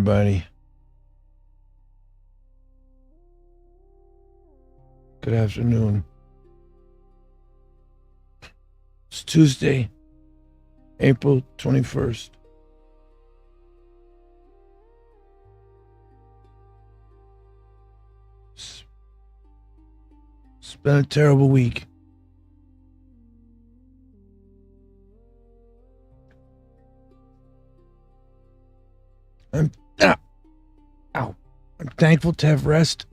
everybody. Good afternoon. It's Tuesday, April 21st. It's been a terrible week. I'm thankful to have rest.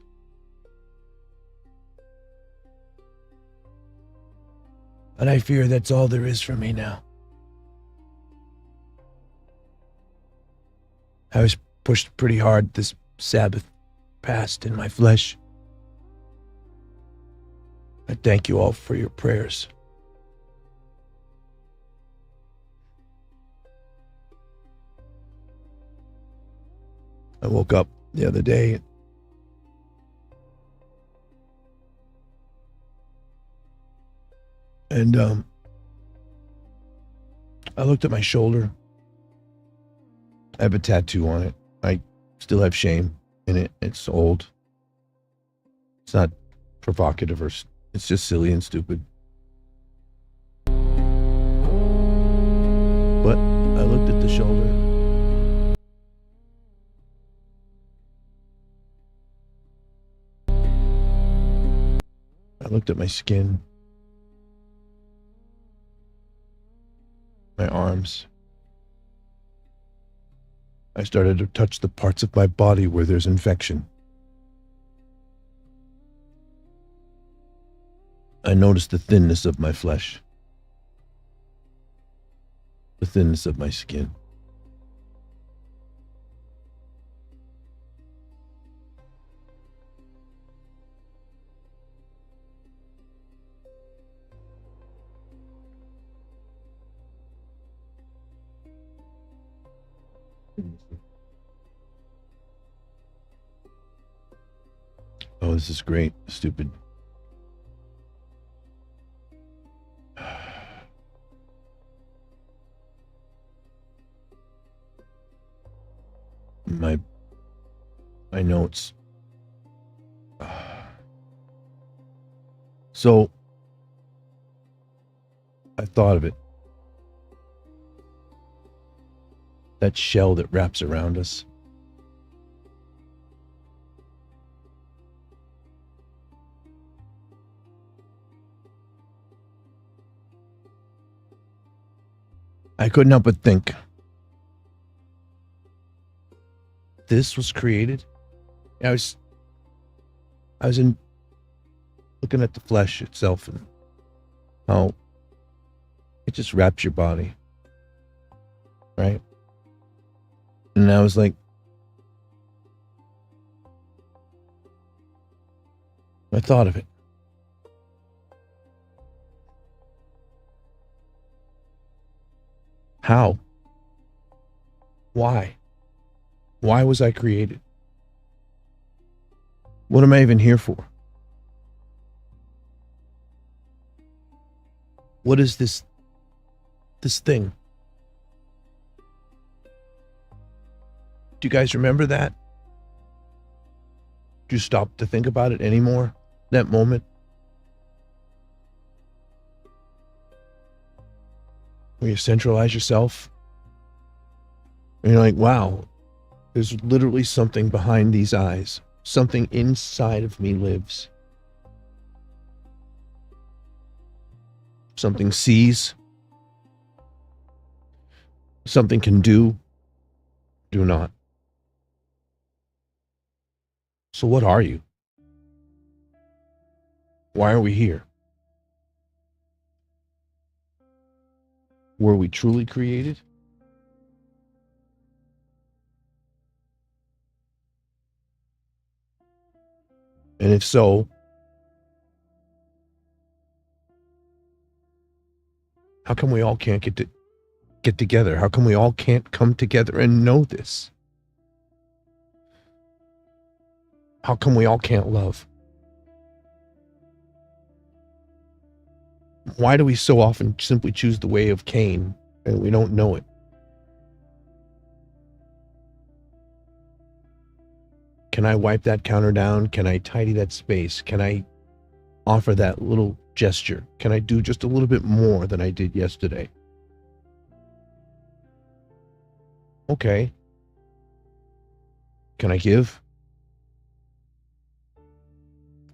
But I fear that's all there is for me now. I was pushed pretty hard this Sabbath past in my flesh. I thank you all for your prayers. I woke up the other day and I looked at my shoulder. I have a tattoo on it. I still have shame in it. It's old. It's not provocative, or it's just silly and stupid. But I looked at the shoulder. I looked at my skin, my arms. I started to touch the parts of my body where there's infection. I noticed the thinness of my flesh, the thinness of my skin. Oh, this is great. Stupid. My notes. So, I thought of it. That shell that wraps around us. I couldn't help but think, this was created. I was looking at the flesh itself and how it just wraps your body, right? And I was like, I thought of it. How? Why? Why was I created? What am I even here for? What is this thing? Do you guys remember that? Do you stop to think about it anymore? That moment? Where you centralize yourself? And you're like, wow, there's literally something behind these eyes. Something inside of me lives. Something sees. Something can do not. So what are you? Why are we here? Were we truly created? And if so, how come we all can't get together? How come we all can't come together and know this? How come we all can't love? Why do we so often simply choose the way of Cain and we don't know it? Can I wipe that counter down? Can I tidy that space? Can I offer that little gesture? Can I do just a little bit more than I did yesterday? Okay. Can I give?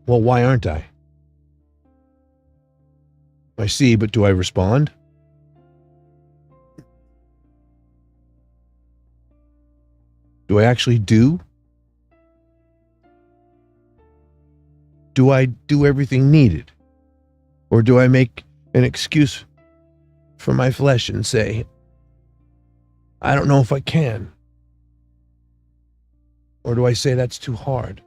Well, why aren't I? I see, but do I respond? Do I actually do? Do I do everything needed? Or do I make an excuse for my flesh and say, I don't know if I can? Or do I say that's too hard?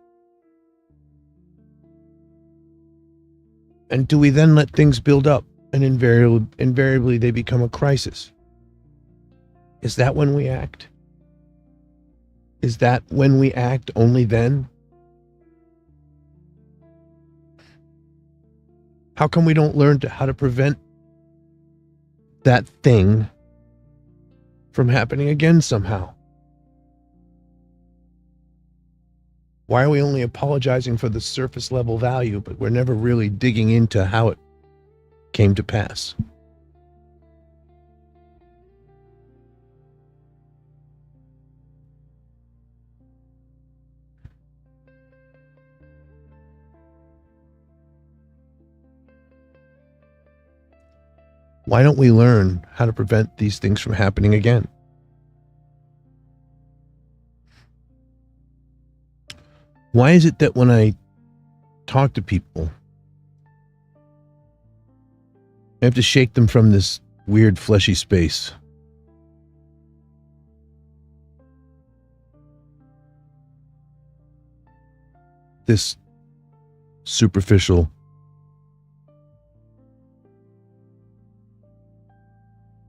And do we then let things build up and invariably they become a crisis? Is that when we act? Is that when we act only then? How come we don't learn how to prevent that thing from happening again somehow? Why are we only apologizing for the surface level value, but we're never really digging into how it came to pass? Why don't we learn how to prevent these things from happening again? Why is it that when I talk to people, I have to shake them from this weird fleshy space? This superficial,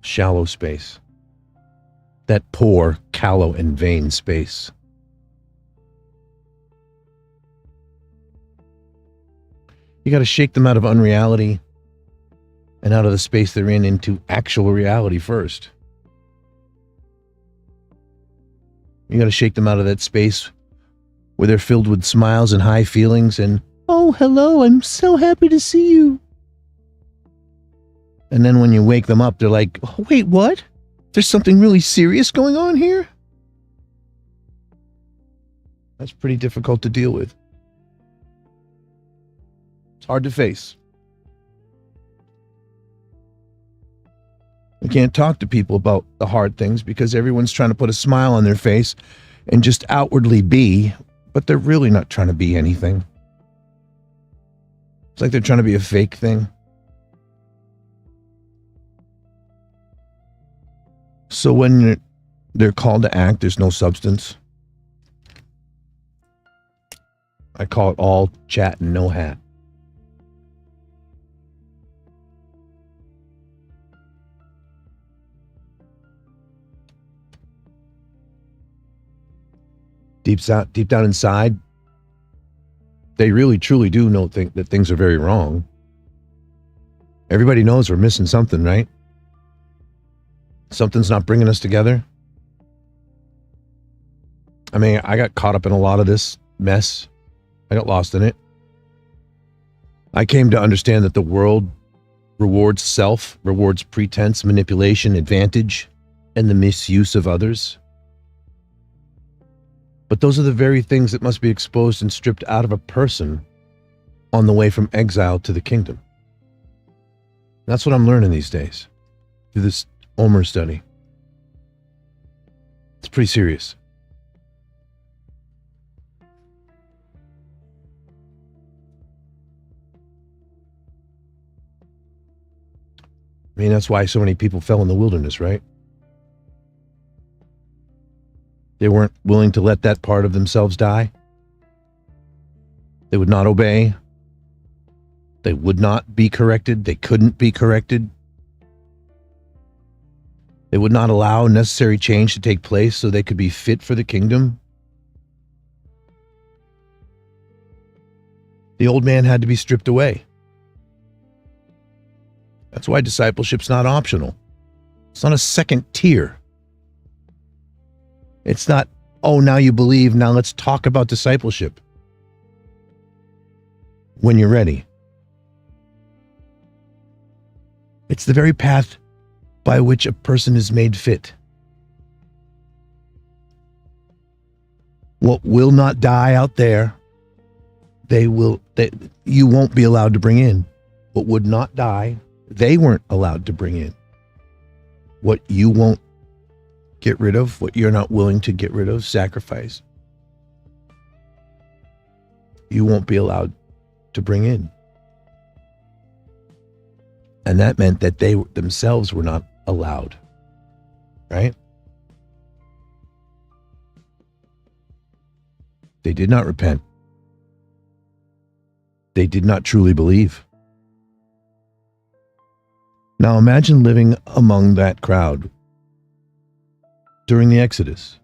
shallow space. That poor, callow, and vain space. You got to shake them out of unreality and out of the space they're in into actual reality first. You got to shake them out of that space where they're filled with smiles and high feelings and, oh, hello, I'm so happy to see you. And then when you wake them up, they're like, oh, wait, what? There's something really serious going on here? That's pretty difficult to deal with. It's hard to face. We can't talk to people about the hard things because everyone's trying to put a smile on their face and just outwardly be, but they're really not trying to be anything. It's like they're trying to be a fake thing. So when they're called to act, there's no substance. I call it all chat and no hat. Deep down inside, they really truly do think that things are very wrong. Everybody knows we're missing something, right? Something's not bringing us together. I mean, I got caught up in a lot of this mess. I got lost in it. I came to understand that the world rewards self, rewards pretense, manipulation, advantage, and the misuse of others. But those are the very things that must be exposed and stripped out of a person on the way from exile to the kingdom. That's what I'm learning these days through this Omer study. It's pretty serious. I mean, that's why so many people fell in the wilderness, right? They weren't willing to let that part of themselves die. They would not obey. They would not be corrected. They couldn't be corrected. They would not allow necessary change to take place so they could be fit for the kingdom. The old man had to be stripped away. That's why discipleship's not optional. It's not a second tier. It's not Oh, now you believe. Now let's talk about discipleship. When you're ready. It's the very path by which a person is made fit. What will not die out there, you won't be allowed to bring in. What would not die, they weren't allowed to bring in. What you won't get rid of, what you're not willing to get rid of, sacrifice, you won't be allowed to bring in. And that meant that they themselves were not allowed, right? They did not repent. They did not truly believe. Now imagine living among that crowd during the Exodus.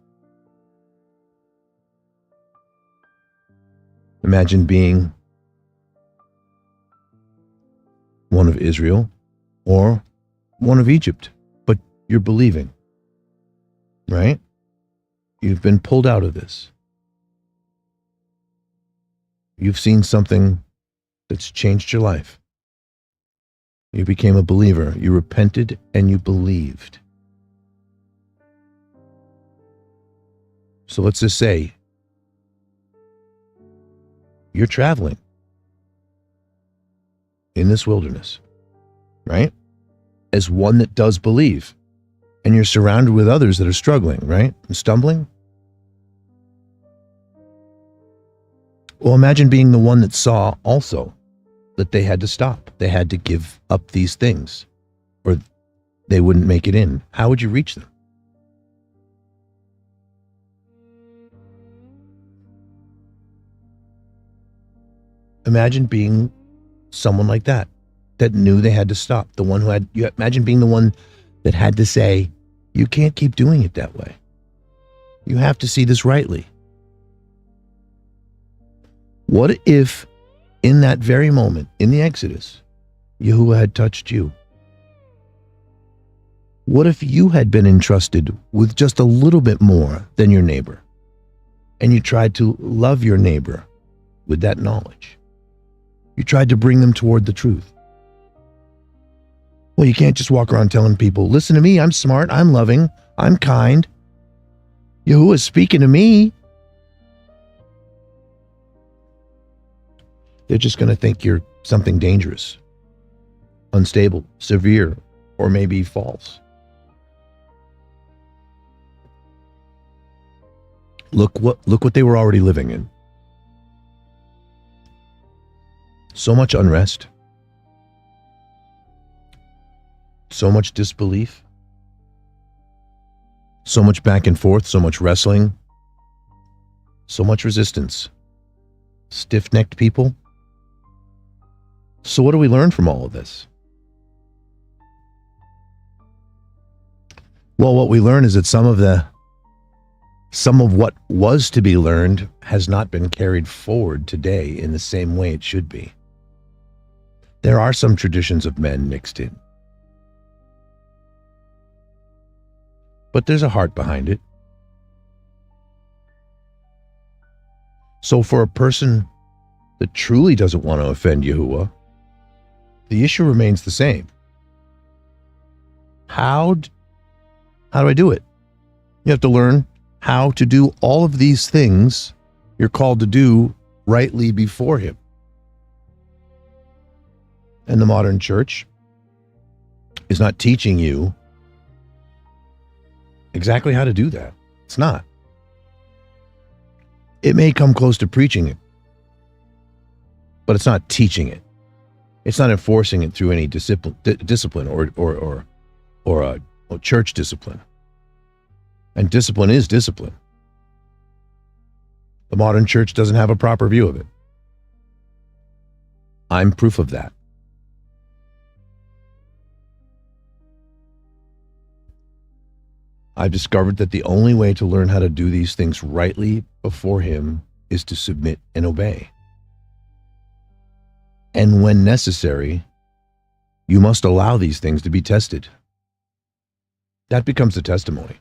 Imagine being one of Israel or one of Egypt, but you're believing, right? You've been pulled out of this. You've seen something that's changed your life. You became a believer. You repented and you believed. So let's just say you're traveling in this wilderness, right? As one that does believe. And you're surrounded with others that are struggling, right? And stumbling. Well, imagine being the one that saw also that they had to stop. They had to give up these things or they wouldn't make it in. How would you reach them? Imagine being someone like that knew they had to stop. The one who had, you imagine being the one that had to say, you can't keep doing it that way. You have to see this rightly. What if in that very moment, in the Exodus, Yahuah had touched you? What if you had been entrusted with just a little bit more than your neighbor, and you tried to love your neighbor with that knowledge? You tried to bring them toward the truth. Well, you can't just walk around telling people, listen to me, I'm smart, I'm loving, I'm kind. Yahuah's speaking to me. They're just going to think you're something dangerous, unstable, severe, or maybe false. Look what they were already living in. So much unrest. So much disbelief. So much back and forth, so much wrestling. So much resistance. Stiff-necked people. So what do we learn from all of this? Well, what we learn is that some of what was to be learned has not been carried forward today in the same way it should be. There are some traditions of men mixed in. But there's a heart behind it. So for a person that truly doesn't want to offend Yahuah, the issue remains the same. How do I do it? You have to learn how to do all of these things you're called to do rightly before Him. And the modern church is not teaching you exactly how to do that. It's not. It may come close to preaching it, but it's not teaching it. It's not enforcing it through any discipline or a church discipline. And discipline is discipline. The modern church doesn't have a proper view of it. I'm proof of that. I've discovered that the only way to learn how to do these things rightly before Him is to submit and obey. And when necessary, you must allow these things to be tested. That becomes the testimony.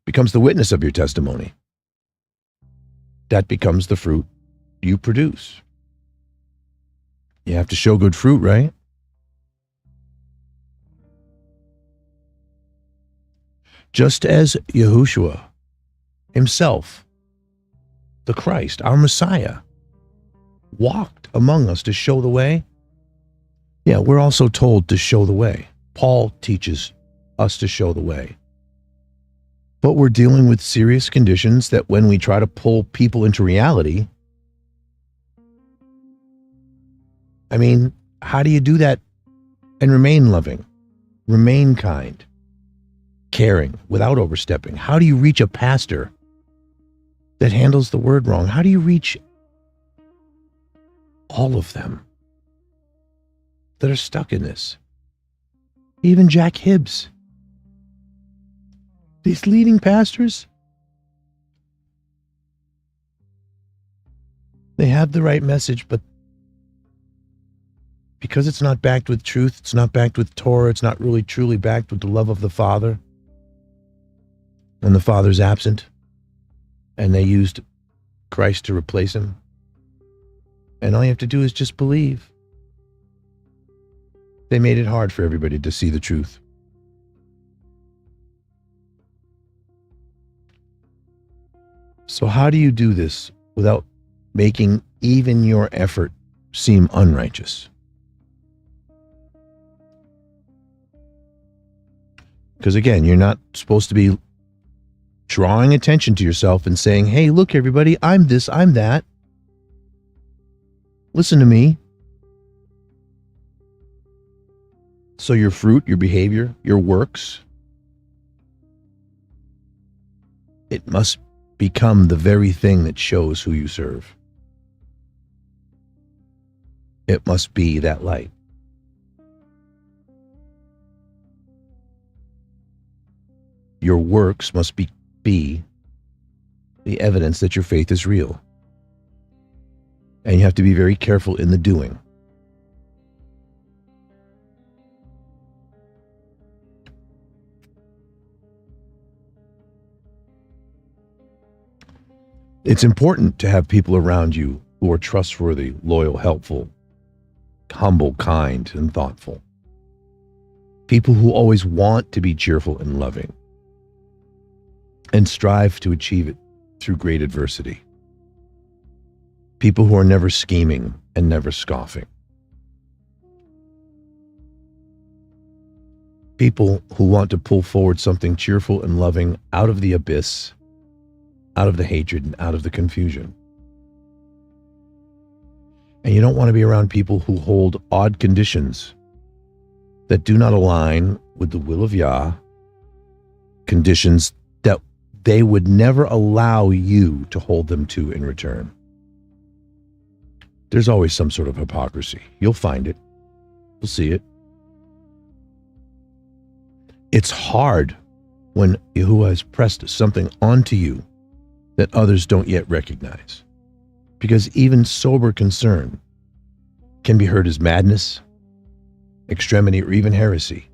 becomes the witness of your testimony. That becomes the fruit you produce. You have to show good fruit, right? Just as Yahuah himself, the Christ, our Messiah, walked among us to show the way. Yeah, we're also told to show the way. Paul teaches us to show the way. But we're dealing with serious conditions that when we try to pull people into reality, I mean, how do you do that and remain loving, remain kind, caring without overstepping? How do you reach a pastor that handles the word wrong? How do you reach all of them that are stuck in this? Even Jack Hibbs. These leading pastors, they have the right message, but because it's not backed with truth, it's not backed with Torah, it's not really truly backed with the love of the Father, and the Father's absent, and they used Christ to replace him, and all you have to do is just believe. They made it hard for everybody to see the truth. So how do you do this without making even your effort seem unrighteous? Because again, you're not supposed to be drawing attention to yourself and saying, hey, look, everybody, I'm this, I'm that. Listen to me. So your fruit, your behavior, your works, it must become the very thing that shows who you serve. It must be that light. Your works must be the evidence that your faith is real. And you have to be very careful in the doing. It's important to have people around you who are trustworthy, loyal, helpful, humble, kind, and thoughtful. People who always want to be cheerful and loving and strive to achieve it through great adversity. People who are never scheming and never scoffing. People who want to pull forward something cheerful and loving out of the abyss, out of the hatred, and out of the confusion. And you don't want to be around people who hold odd conditions that do not align with the will of Yah, conditions that they would never allow you to hold them to in return. There's always some sort of hypocrisy. You'll find it. You'll see it. It's hard when Yahuah has pressed something onto you that others don't yet recognize, because even sober concern can be heard as madness, extremity, or even heresy.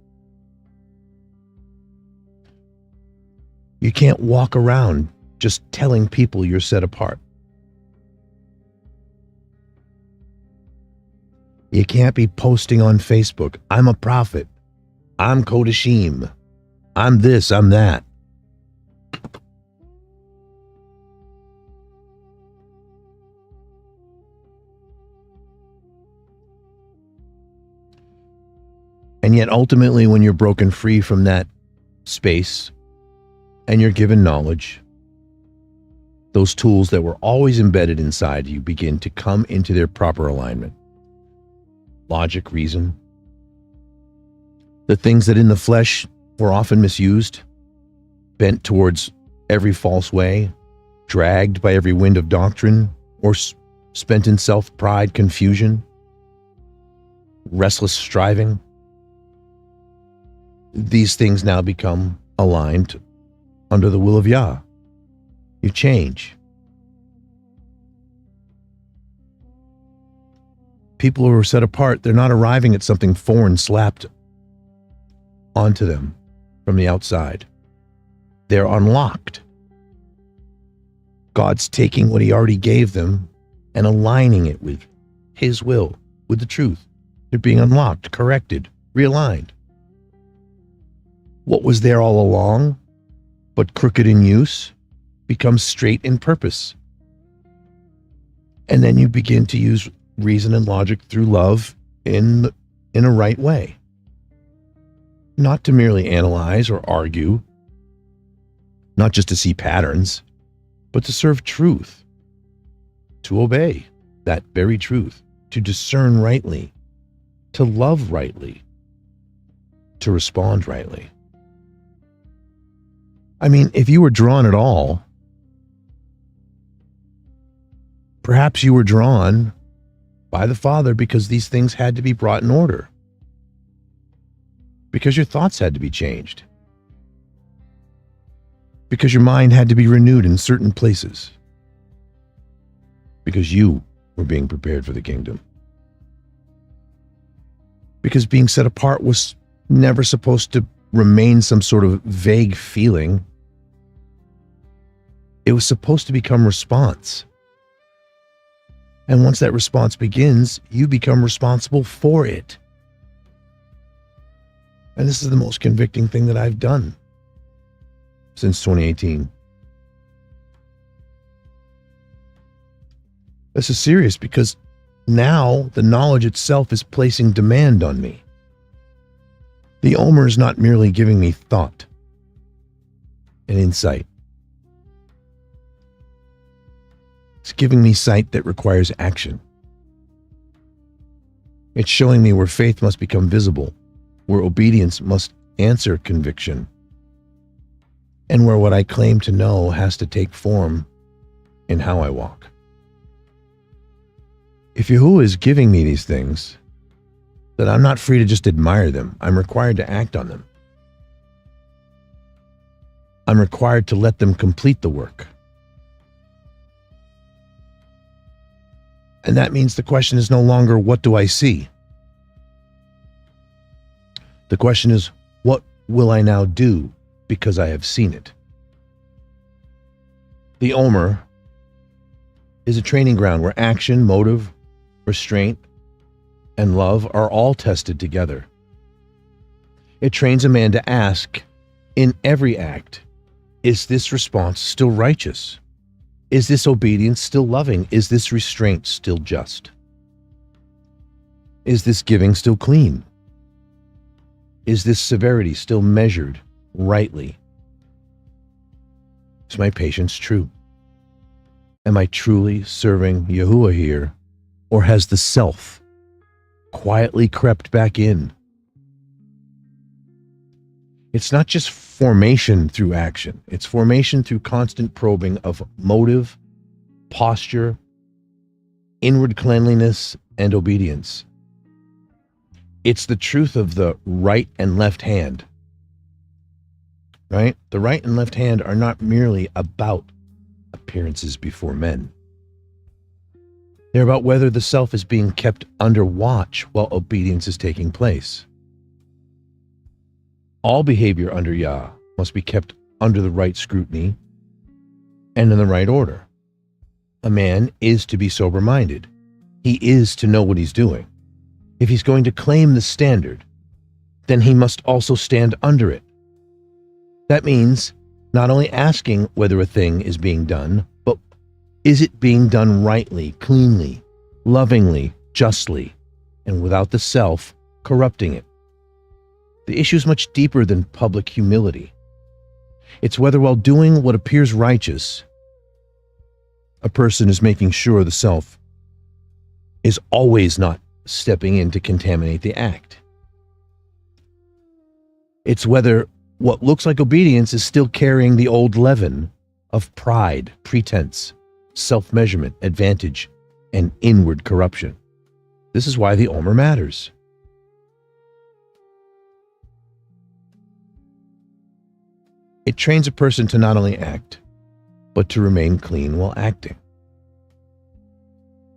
You can't walk around just telling people you're set apart. You can't be posting on Facebook, I'm a prophet, I'm Kodashim, I'm this, I'm that. And yet ultimately, when you're broken free from that space and you're given knowledge, those tools that were always embedded inside you begin to come into their proper alignment. Logic, reason. The things that in the flesh were often misused, bent towards every false way, dragged by every wind of doctrine, or spent in self-pride, confusion, restless striving. These things now become aligned under the will of Yah. You change. People who are set apart, they're not arriving at something foreign slapped onto them from the outside. they're unlocked. God's taking what he already gave them and aligning it with his will, with the truth. They're being unlocked, corrected, realigned. What was there all along, but crooked in use, becomes straight in purpose. And then you begin to use reason and logic through love in a right way. Not to merely analyze or argue, not just to see patterns, but to serve truth, to obey that very truth, to discern rightly, to love rightly, to respond rightly. I mean, if you were drawn at all, perhaps you were drawn by the Father because these things had to be brought in order, because your thoughts had to be changed, because your mind had to be renewed in certain places, because you were being prepared for the kingdom, because being set apart was never supposed to remain some sort of vague feeling. It was supposed to become response. And once that response begins, you become responsible for it. And this is the most convicting thing that I've done since 2018. This is serious because now the knowledge itself is placing demand on me. The Omer is not merely giving me thought and insight. It's giving me sight that requires action. It's showing me where faith must become visible, where obedience must answer conviction, and where what I claim to know has to take form in how I walk. If Yahuah is giving me these things, then I'm not free to just admire them. I'm required to act on them. I'm required to let them complete the work. And that means the question is no longer, what do I see? The question is, what will I now do because I have seen it? The Omer is a training ground where action, motive, restraint, and love are all tested together. It trains a man to ask in every act, is this response still righteous? Is this obedience still loving? Is this restraint still just? Is this giving still clean? Is this severity still measured rightly? Is my patience true? Am I truly serving Yahuah here, or has the self quietly crept back in? It's not just formation through action. It's formation through constant probing of motive, posture, inward cleanliness, and obedience. It's the truth of the right and left hand. Right? The right and left hand are not merely about appearances before men. They're about whether the self is being kept under watch while obedience is taking place. All behavior under Yah must be kept under the right scrutiny and in the right order. A man is to be sober-minded. He is to know what he's doing. If he's going to claim the standard, then he must also stand under it. That means not only asking whether a thing is being done, but is it being done rightly, cleanly, lovingly, justly, and without the self corrupting it. The issue is much deeper than public humility. It's whether while doing what appears righteous, a person is making sure the self is always not stepping in to contaminate the act. It's whether what looks like obedience is still carrying the old leaven of pride, pretense, self-measurement, advantage, and inward corruption. This is why the Omer matters. It trains a person to not only act, but to remain clean while acting.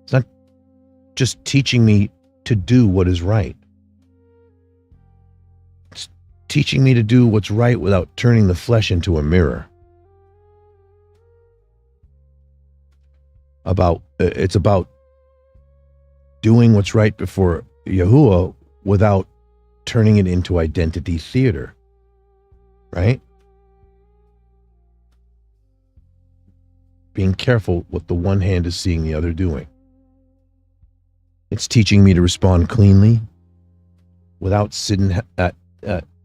It's not just teaching me to do what is right. It's teaching me to do what's right without turning the flesh into a mirror. It's about doing what's right before Yahuah without turning it into identity theater, right? Being careful what the one hand is seeing the other doing. It's teaching me to respond cleanly without sitting at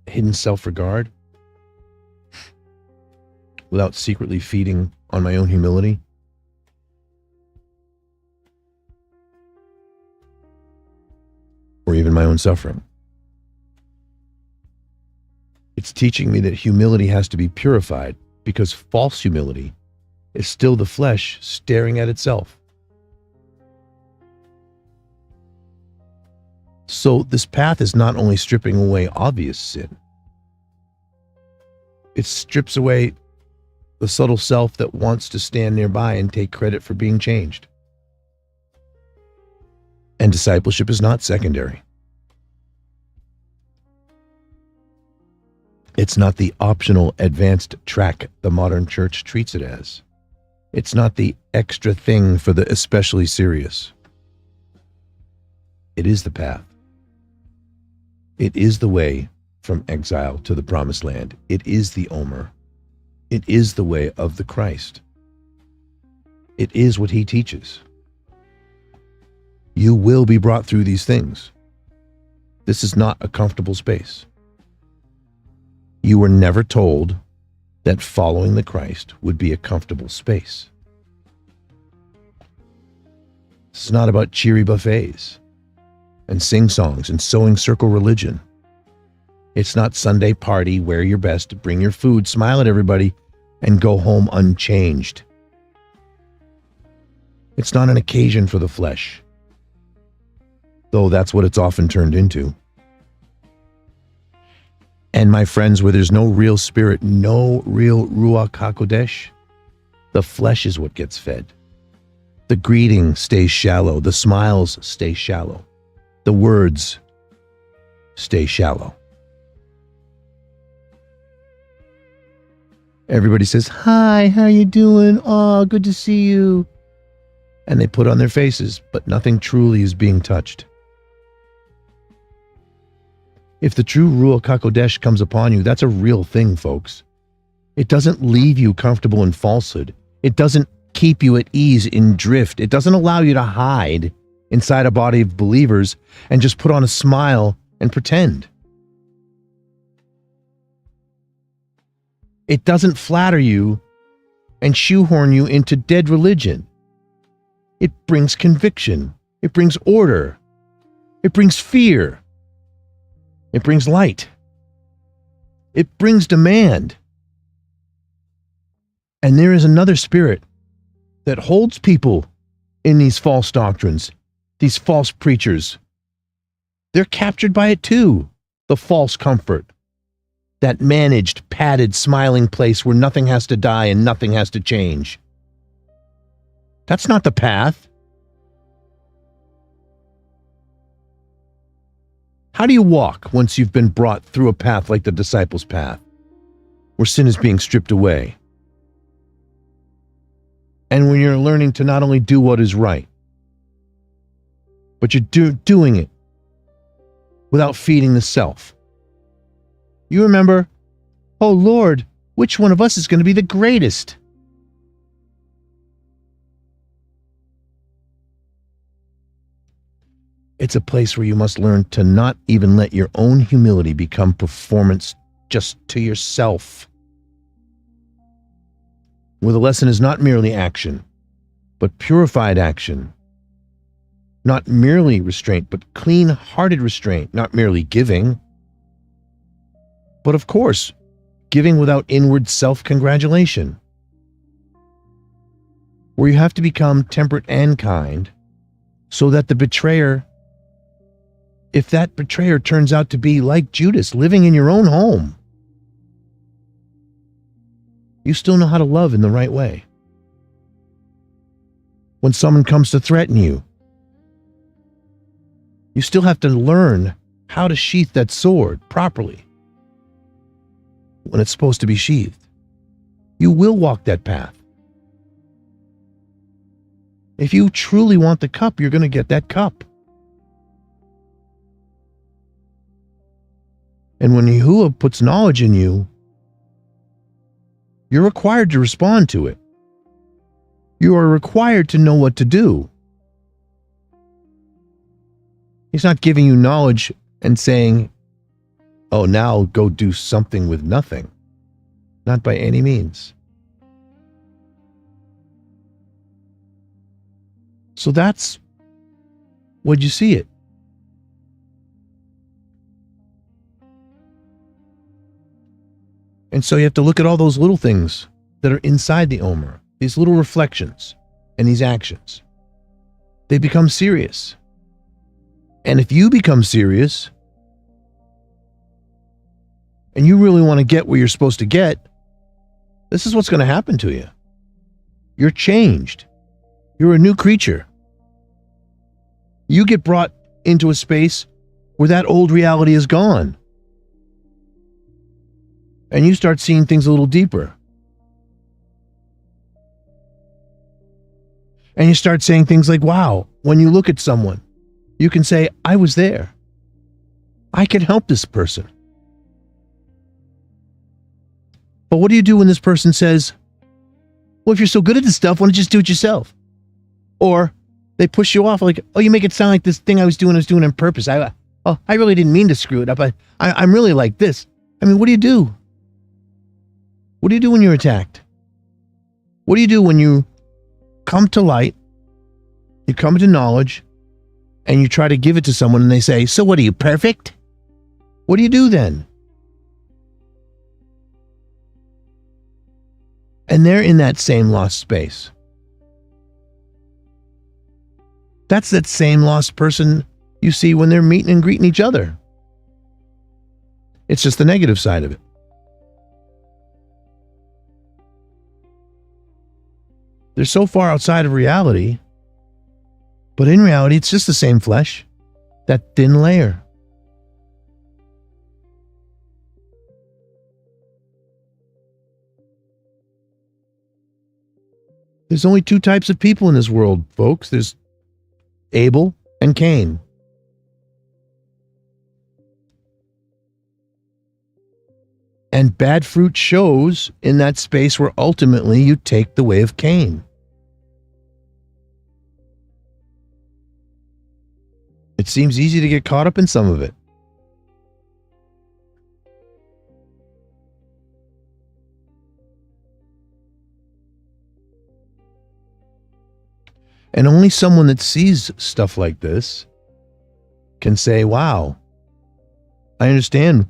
hidden self-regard, without secretly feeding on my own humility. Or even my own suffering. It's teaching me that humility has to be purified because false humility is still the flesh staring at itself. So this path is not only stripping away obvious sin, it strips away the subtle self that wants to stand nearby and take credit for being changed. And discipleship is not secondary. It's not the optional advanced track the modern church treats it as. It's not the extra thing for the especially serious. It is the path. It is the way from exile to the promised land. It is the Omer. It is the way of the Christ. It is what he teaches. You will be brought through these things. This is not a comfortable space. You were never told that following the Christ would be a comfortable space. It's not about cheery buffets and sing-songs and sewing circle religion. It's not Sunday party, wear your best, bring your food, smile at everybody, and go home unchanged. It's not an occasion for the flesh, though that's what it's often turned into. And my friends, where there's no real spirit, no real Ruach HaKodesh, the flesh is what gets fed. The greeting stays shallow. The smiles stay shallow. The words stay shallow. Everybody says, "Hi, how you doing? Oh, good to see you." And they put on their faces, but nothing truly is being touched. If the true Ruach HaKodesh comes upon you, that's a real thing, folks. It doesn't leave you comfortable in falsehood. It doesn't keep you at ease in drift. It doesn't allow you to hide inside a body of believers and just put on a smile and pretend. It doesn't flatter you and shoehorn you into dead religion. It brings conviction. It brings order. It brings fear. It brings light. It brings demand. And there is another spirit that holds people in these false doctrines, these false preachers. They're captured by it too, the false comfort. That managed, padded, smiling place where nothing has to die and nothing has to change. That's not the path. How do you walk once you've been brought through a path like the disciples' path, where sin is being stripped away? And when you're learning to not only do what is right, but you're doing it without feeding the self. You remember, "Oh Lord, which one of us is going to be the greatest?" It's a place where you must learn to not even let your own humility become performance just to yourself. Where the lesson is not merely action, but purified action. Not merely restraint, but clean-hearted restraint. Not merely giving, but of course, giving without inward self-congratulation. Where you have to become temperate and kind, so that the betrayer, if that betrayer turns out to be like Judas, living in your own home, you still know how to love in the right way. When someone comes to threaten you, you still have to learn how to sheath that sword properly. when it's supposed to be sheathed. You will walk that path. If you truly want the cup, you're going to get that cup. And when Yahuah puts knowledge in you, you're required to respond to it. You are required to know what to do. He's not giving you knowledge and saying, oh, now go do something with nothing. Not by any means. So that's what you see it. And so you have to look at all those little things that are inside the Omer, these little reflections and these actions. They become serious. And if you become serious, and you really want to get where you're supposed to get, this is what's going to happen to you. You're changed. You're a new creature. You get brought into a space where that old reality is gone. And you start seeing things a little deeper. And you start saying things like, wow, when you look at someone, you can say, I was there. I can help this person. But what do you do when this person says, well, if you're so good at this stuff, why don't you just do it yourself? Or they push you off like, oh, you make it sound like this thing I was doing on purpose. I really didn't mean to screw it up. I'm really like this. I mean, what do you do? What do you do when you're attacked? What do you do when you come to light, you come to knowledge, and you try to give it to someone and they say, so what, are you perfect? What do you do then? And they're in that same lost space. That's that same lost person you see when they're meeting and greeting each other. It's just the negative side of it. They're so far outside of reality, but in reality, it's just the same flesh, that thin layer. There's only two types of people in this world, folks. There's Abel and Cain. And bad fruit shows in that space where ultimately you take the way of Cain. It seems easy to get caught up in some of it. And only someone that sees stuff like this can say, wow, I understand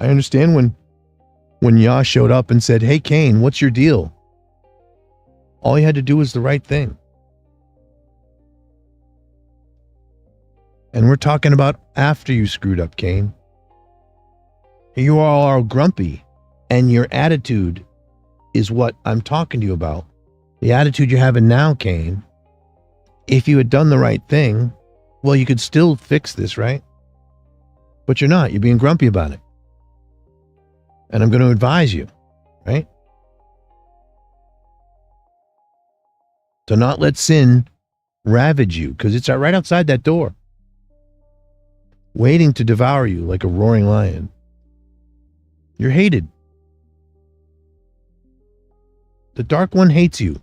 when Yah showed up and said, hey, Cain, what's your deal? All you had to do was the right thing. And we're talking about after you screwed up, Cain. You all are grumpy, and your attitude is what I'm talking to you about. The attitude you're having now, Cain, if you had done the right thing, well, you could still fix this, right? But you're not. You're being grumpy about it. And I'm going to advise you, right? To not let sin ravage you, because it's right outside that door, waiting to devour you like a roaring lion. You're hated. The Dark One hates you.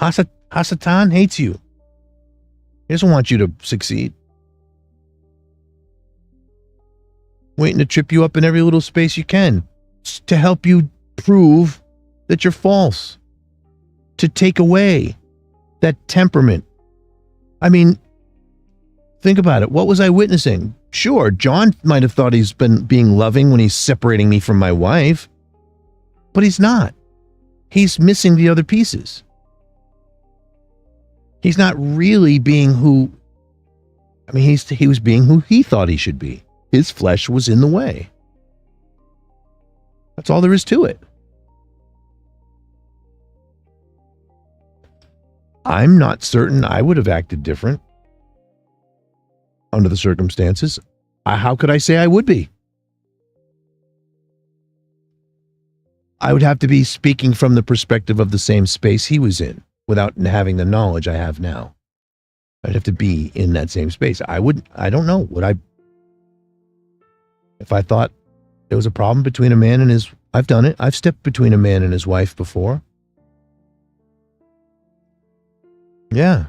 Hasatan hates you. He doesn't want you to succeed. Waiting to trip you up in every little space you can to help you prove that you're false, to take away that temperament. I mean, think about it. What was I witnessing? Sure, John might have thought he's been being loving when he's separating me from my wife, but he's not. He's missing the other pieces. He's not really being who, he was being who he thought he should be. His flesh was in the way. That's all there is to it. I'm not certain I would have acted different under the circumstances. How could I say I would be? I would have to be speaking from the perspective of the same space he was in without having the knowledge I have now. I'd have to be in that same space. I don't know. If I thought there was a problem between a man and his, I've done it. I've stepped between a man and his wife before. Yeah.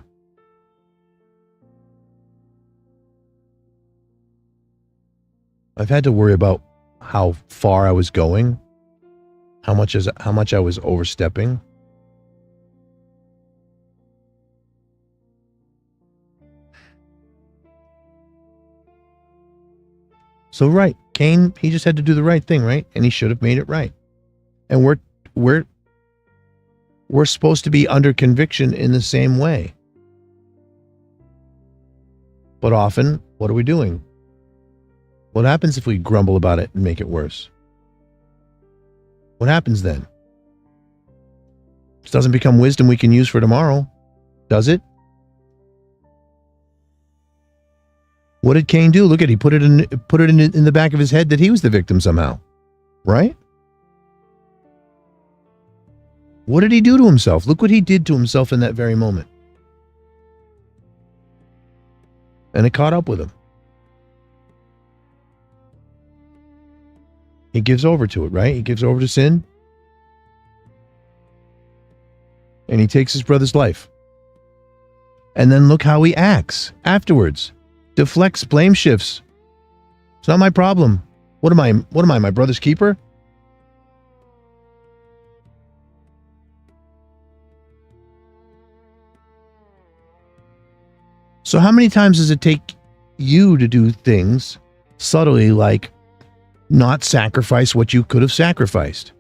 I've had to worry about how far I was going, how much I was overstepping. So right, Cain, he just had to do the right thing, right? And he should have made it right. And we're supposed to be under conviction in the same way. But often, what are we doing? What happens if we grumble about it and make it worse? What happens then? This doesn't become wisdom we can use for tomorrow, does it? What did Cain do? Look at it. He put it in the back of his head that he was the victim somehow, right? What did he do to himself? Look what he did to himself in that very moment. And it caught up with him. He gives over to it, right? He gives over to sin. And he takes his brother's life. And then look how he acts afterwards. Deflects, blame shifts. It's not my problem. What am I, my brother's keeper? So how many times does it take you to do things subtly, like not sacrifice what you could have sacrificed?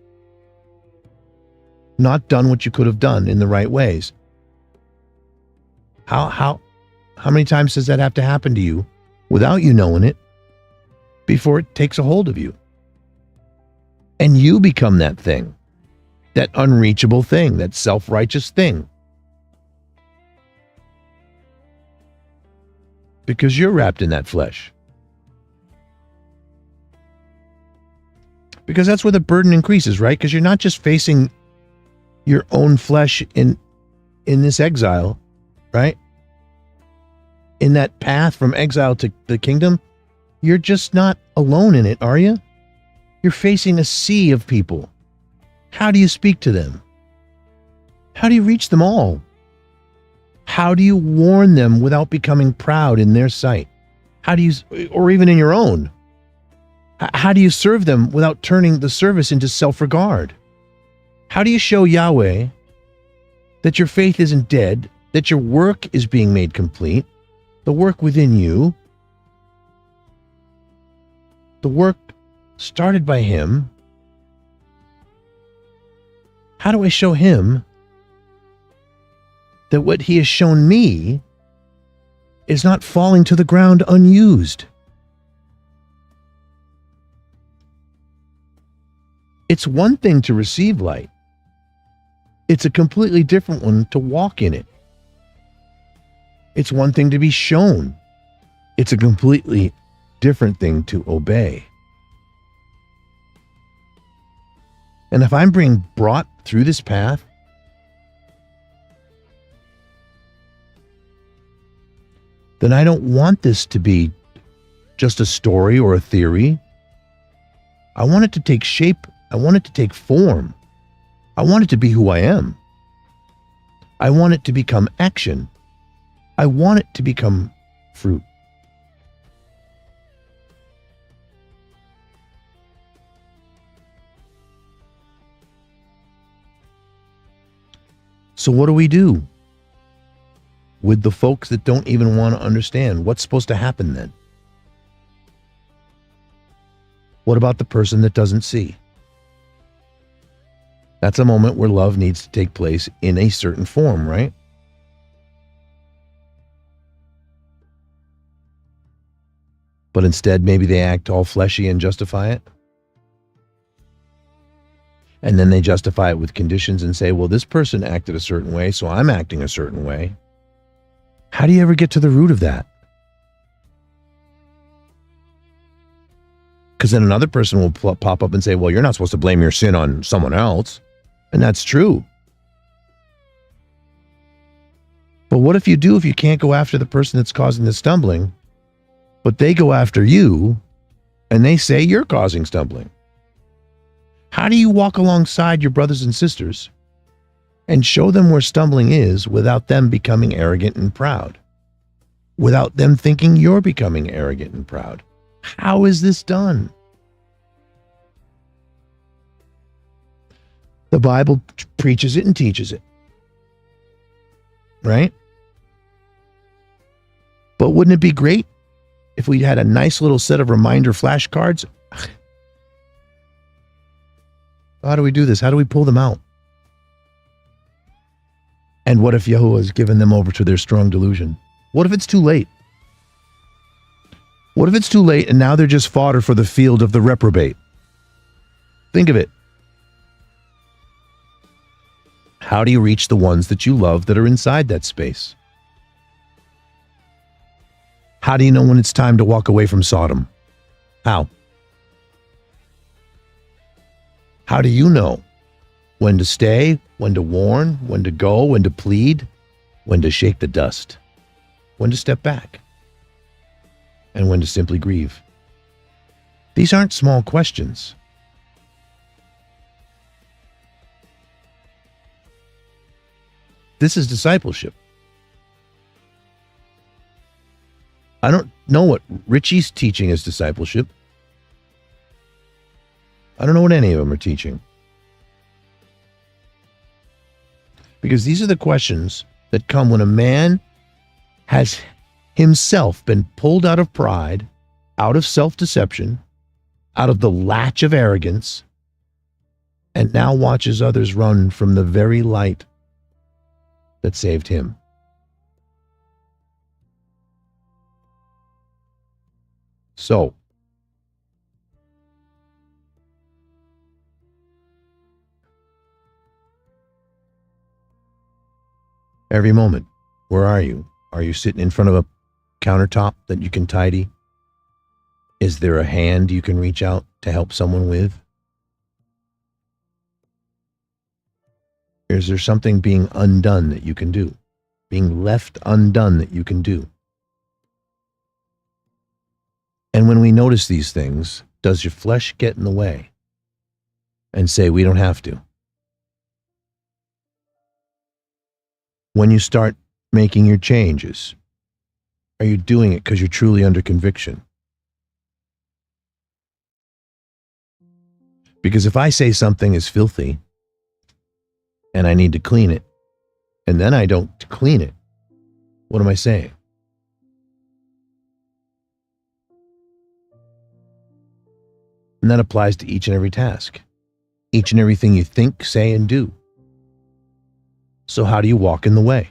Not done what you could have done in the right ways? How many times does that have to happen to you without you knowing it before it takes a hold of you? And you become that thing, that unreachable thing, that self-righteous thing. Because you're wrapped in that flesh. Because that's where the burden increases, right? Because you're not just facing your own flesh in this exile, right? In that path from exile to the kingdom, you're just not alone in it, are you? You're facing a sea of people. How do you speak to them? How do you reach them all? How do you warn them without becoming proud in their sight? How do you, or even in your own? How do you serve them without turning the service into self-regard? How do you show Yahuah that your faith isn't dead, that your work is being made complete, the work within you, the work started by Him? How do I show Him that what He has shown me is not falling to the ground unused? It's one thing to receive light. It's a completely different one to walk in it. It's one thing to be shown. It's a completely different thing to obey. And if I'm being brought through this path, then I don't want this to be just a story or a theory. I want it to take shape. I want it to take form. I want it to be who I am. I want it to become action. I want it to become fruit. So what do we do with the folks that don't even want to understand? What's supposed to happen then? What about the person that doesn't see? That's a moment where love needs to take place in a certain form, right? But instead, maybe they act all fleshy and justify it. And then they justify it with conditions and say, well, this person acted a certain way, so I'm acting a certain way. How do you ever get to the root of that? Because then another person will pop up and say, well, you're not supposed to blame your sin on someone else. And that's true. But what if you do if you can't go after the person that's causing the stumbling, but they go after you and they say you're causing stumbling? How do you walk alongside your brothers and sisters and show them where stumbling is without them becoming arrogant and proud? Without them thinking you're becoming arrogant and proud? How is this done? The Bible preaches it and teaches it. Right? But wouldn't it be great if we had a nice little set of reminder flashcards? How do we do this? How do we pull them out? And what if Yahuah has given them over to their strong delusion? What if it's too late? What if it's too late and now they're just fodder for the field of the reprobate? Think of it. How do you reach the ones that you love that are inside that space? How do you know when it's time to walk away from Sodom? How? How do you know when to stay, when to warn, when to go, when to plead, when to shake the dust, when to step back, and when to simply grieve? These aren't small questions. This is discipleship. I don't know what Richie's teaching is discipleship. I don't know what any of them are teaching. Because these are the questions that come when a man has himself been pulled out of pride, out of self-deception, out of the latch of arrogance, and now watches others run from the very light that saved him. So, every moment, where are you? Are you sitting in front of a countertop that you can tidy? Is there a hand you can reach out to help someone with? Is there something being undone that you can do? Being left undone that you can do? And when we notice these things, does your flesh get in the way and say, we don't have to? When you start making your changes, are you doing it because you're truly under conviction? Because if I say something is filthy and I need to clean it, and then I don't clean it, what am I saying? And that applies to each and every task, each and everything you think, say, and do. So how do you walk in the way?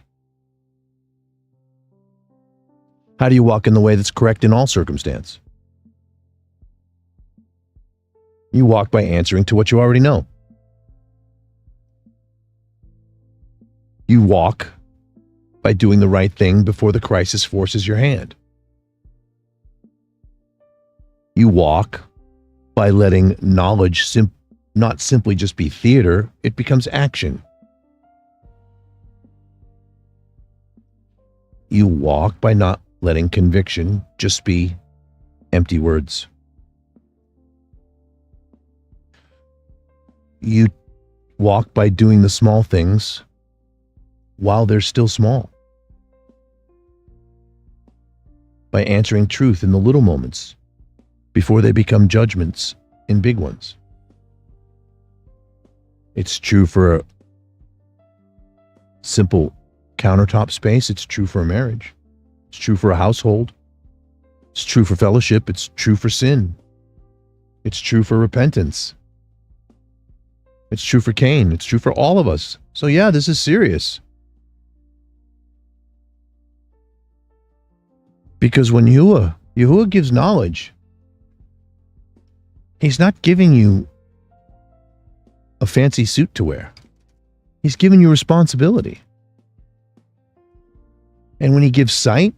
How do you walk in the way that's correct in all circumstance? You walk by answering to what you already know. You walk by doing the right thing before the crisis forces your hand. You walk by letting knowledge not simply just be theater, it becomes action. You walk by not letting conviction just be empty words. You walk by doing the small things while they're still small. By answering truth in the little moments before they become judgments in big ones. It's true for a simple countertop space. It's true for a marriage. It's true for a household. It's true for fellowship. It's true for sin. It's true for repentance. It's true for Cain. It's true for all of us. So yeah, this is serious. Because when Yahuah gives knowledge, he's not giving you a fancy suit to wear. He's giving you responsibility. And when he gives sight,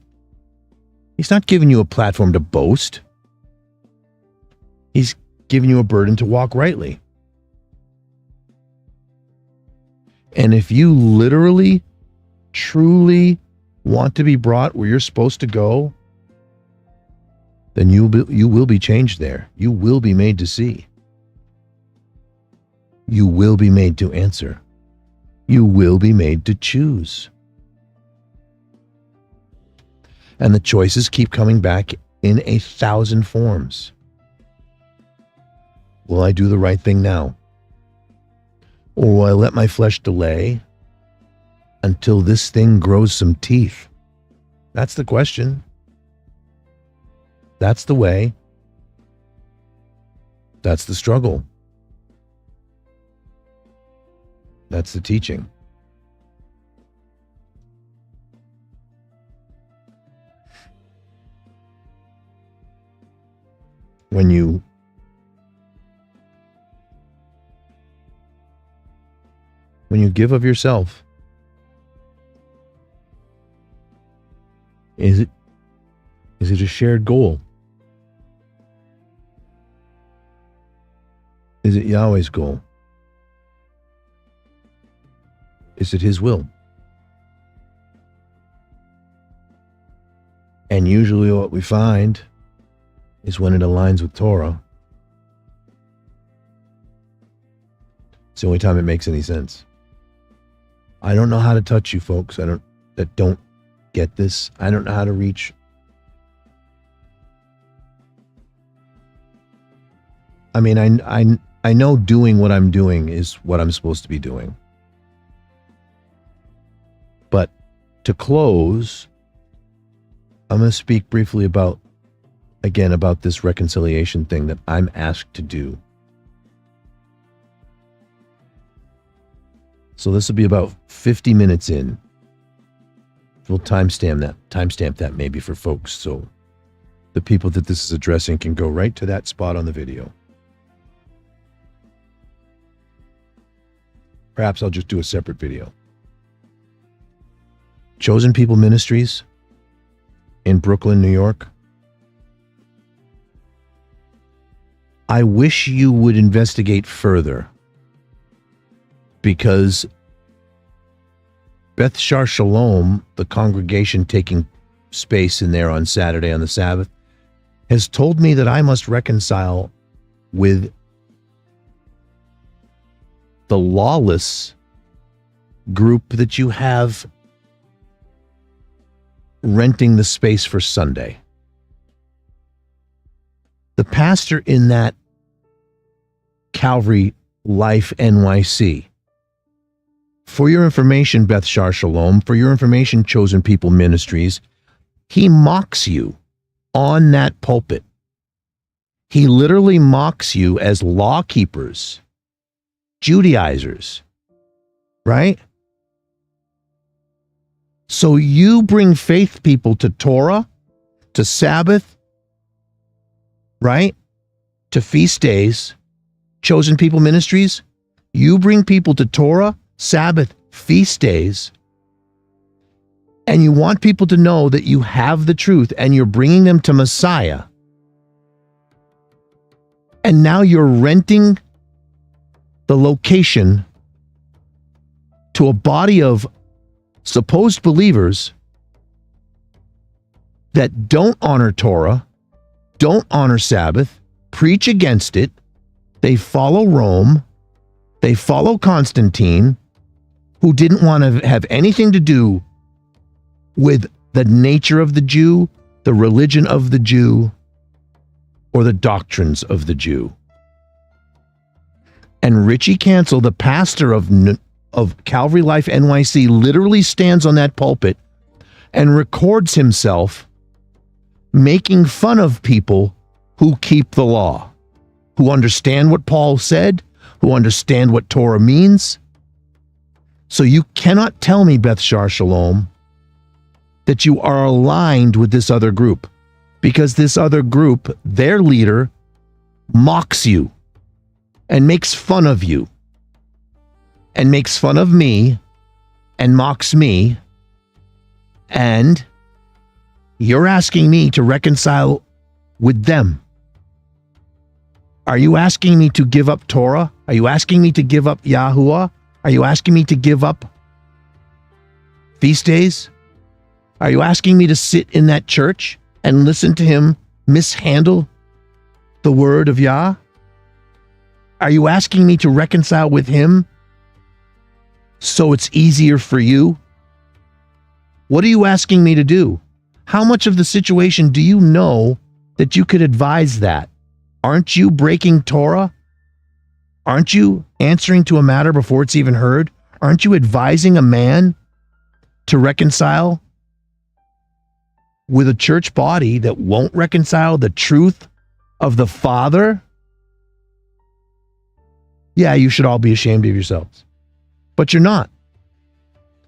he's not giving you a platform to boast. He's given you a burden to walk rightly. And if you literally, truly want to be brought where you're supposed to go, then you will be changed there. You will be made to see. You will be made to answer. You will be made to choose. And the choices keep coming back in 1,000 forms. Will I do the right thing now? Or will I let my flesh delay until this thing grows some teeth? That's the question. That's the way. That's the struggle. That's the teaching. When you give of yourself, is it a shared goal? Is it Yahweh's goal? Is it His will? And usually what we find is when it aligns with Torah, it's the only time it makes any sense. I don't know how to touch you folks that don't get this. I don't know how to reach. I mean, I know doing what I'm doing is what I'm supposed to be doing. But to close, I'm going to speak briefly about this reconciliation thing that I'm asked to do. So this will be about 50 minutes in. We'll timestamp that maybe for folks, so the people that this is addressing can go right to that spot on the video. Perhaps I'll just do a separate video. Chosen People Ministries in Brooklyn, New York. I wish you would investigate further, because Beth Shar Shalom, the congregation taking space in there on Saturday on the Sabbath, has told me that I must reconcile with the lawless group that you have renting the space for Sunday. The pastor in that Calvary Life NYC, for your information, Beth Shar Shalom, for your information, Chosen People Ministries, he mocks you on that pulpit. He literally mocks you as law keepers, Judaizers, right? So you bring faith people to Torah, to Sabbath, right? To feast days, Chosen People Ministries. You bring people to Torah, Sabbath, feast days, and you want people to know that you have the truth and you're bringing them to Messiah. And now you're renting the location to a body of supposed believers that don't honor Torah, don't honor Sabbath, preach against it. They follow Rome. They follow Constantine, who didn't want to have anything to do with the nature of the Jew, the religion of the Jew, or the doctrines of the Jew. And Richie Cancel, the pastor of Calvary Life NYC, literally stands on that pulpit and records himself making fun of people who keep the law, who understand what Paul said, who understand what Torah means. So you cannot tell me, Beth Shar Shalom, that you are aligned with this other group, because this other group, their leader, mocks you and makes fun of you and makes fun of me and mocks me, and you're asking me to reconcile with them. Are you asking me to give up Torah? Are you asking me to give up Yahuah? Are you asking me to give up feast days? Are you asking me to sit in that church and listen to him mishandle the word of Yah? Are you asking me to reconcile with him so it's easier for you? What are you asking me to do? How much of the situation do you know that you could advise that? Aren't you breaking Torah? Aren't you answering to a matter before it's even heard? Aren't you advising a man to reconcile with a church body that won't reconcile the truth of the Father? Yeah, you should all be ashamed of yourselves. But you're not.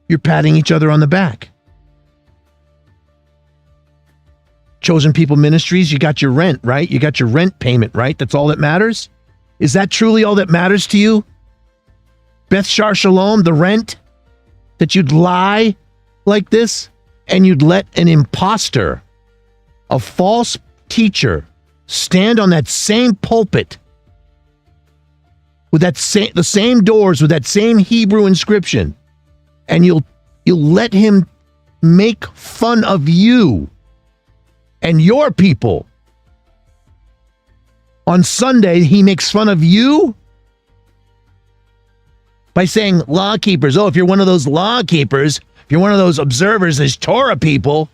You're patting each other on the back. Chosen People Ministries, you got your rent, right? You got your rent payment, right? That's all that matters? Is that truly all that matters to you? Beth Shar Shalom, the rent? That you'd lie like this and you'd let an imposter, a false teacher, stand on that same pulpit with the same doors, with that same Hebrew inscription, and you'll let him make fun of you and your people. On Sunday, he makes fun of you by saying law keepers. Oh, if you're one of those law keepers, if you're one of those observers, these Torah people,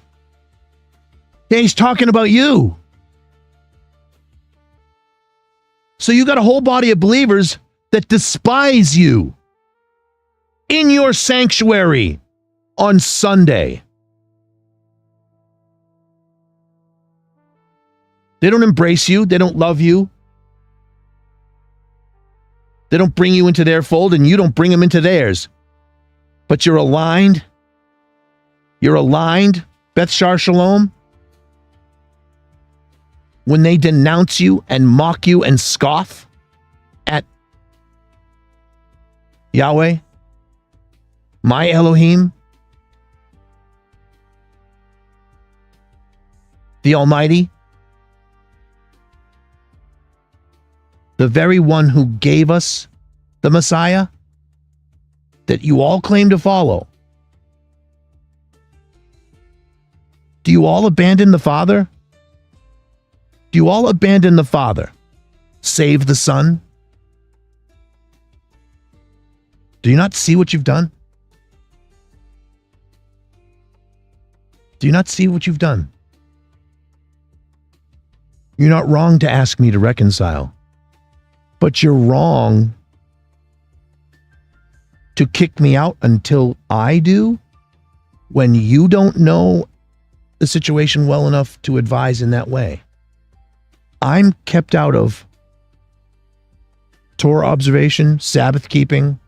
yeah, he's talking about you. So you got a whole body of believers that despise you in your sanctuary on Sunday. They don't embrace you. They don't love you. They don't bring you into their fold, and you don't bring them into theirs. But you're aligned. You're aligned, Beth Shar Shalom. When they denounce you and mock you and scoff at Yahweh, my Elohim, the Almighty, the very one who gave us the Messiah that you all claim to follow. Do you all abandon the Father? Do you all abandon the Father, save the Son? Do you not see what you've done? Do you not see what you've done? You're not wrong to ask me to reconcile, but you're wrong to kick me out until I do when you don't know the situation well enough to advise in that way. I'm kept out of Torah observation, Sabbath keeping,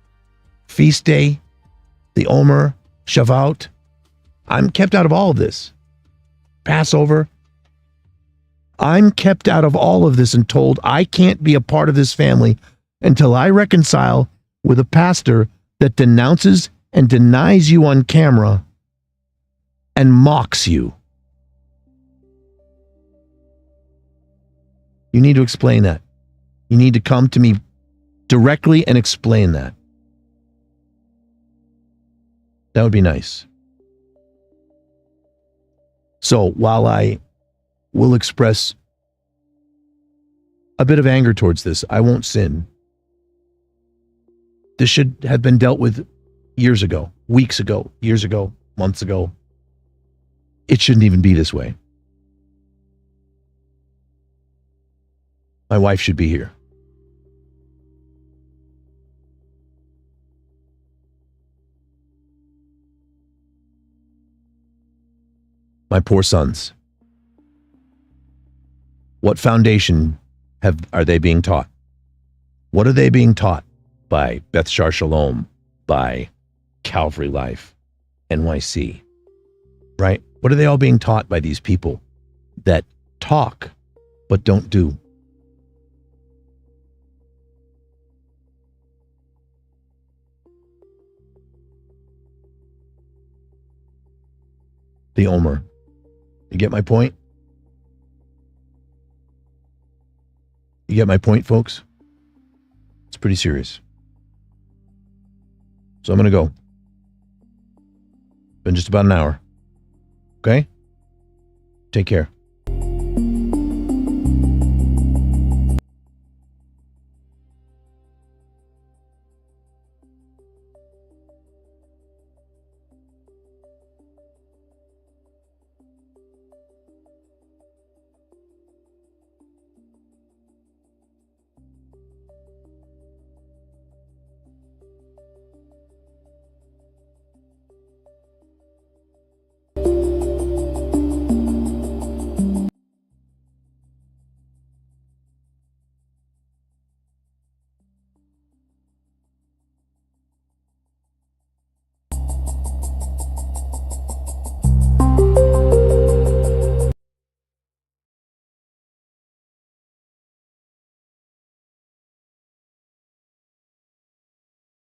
feast day, the Omer, Shavuot. I'm kept out of all of this. Passover. I'm kept out of all of this and told I can't be a part of this family until I reconcile with a pastor that denounces and denies you on camera and mocks you. You need to explain that. You need to come to me directly and explain that. That would be nice. So while I will express a bit of anger towards this, I won't sin. This should have been dealt with years ago, weeks ago, years ago, months ago. It shouldn't even be this way. My wife should be here. My poor sons. What foundation are they being taught? What are they being taught by Beth Shar Shalom, by Calvary Life, NYC? Right? What are they all being taught by these people that talk but don't do? The Omer. You get my point? You get my point, folks? It's pretty serious. So I'm going to go. Been just about an hour. Okay? Take care.